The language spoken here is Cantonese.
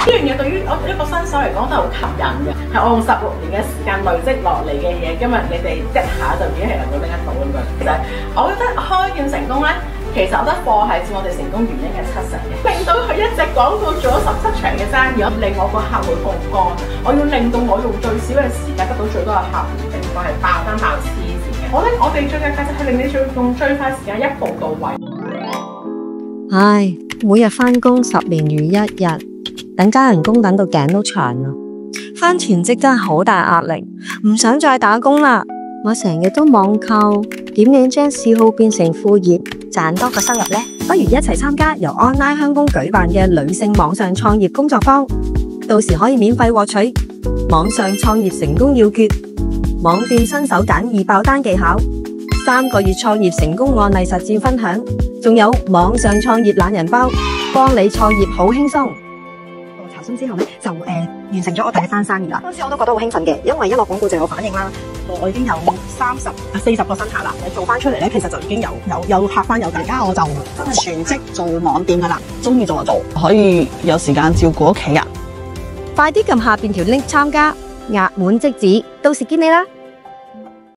呢樣嘢對於我一個新手嚟講都係好吸引嘅，係我用16年嘅時間累積落嚟嘅嘢，今日你哋一下就已經係能夠拎得到咁樣。其實我覺得開店成功咧，其實我覺得貨係佔我哋成功原因嘅70%嘅，令到佢一隻廣告做咗17場嘅生意，令我個客戶槓桿，我要令到我用最少嘅時間得到最多嘅客戶，情況係爆單爆黐線嘅。我覺得我哋最嘅價值係令你用最快時間一步到位。唉，每日返工10年如一日，等加人工等到頸都長啦。返全職真係好大壓力，唔想再打工啦。我成日都網購，點樣將嗜好變成副業，賺多個收入呢？不如一齊參加由 Online 香工舉辦嘅女性網上創業工作坊，到時可以免費獲取網上創業成功要訣、網店新手簡易爆單技巧、3個月創業成功案例實戰分享，仲有網上創業懶人包，幫你創業好輕鬆。查詢之後呢，就完成咗我第一單生意啦。當時我都覺得好興奮嘅，因為一落廣告就有反應啦。我已經有40個新客啦，做翻出嚟咧，其實就已經有客翻有大家，我就真係全職做網店噶啦，中意做就做，可以有時間照顧屋企人。快啲撳下邊條 link 參加，額滿即止，到時見你啦！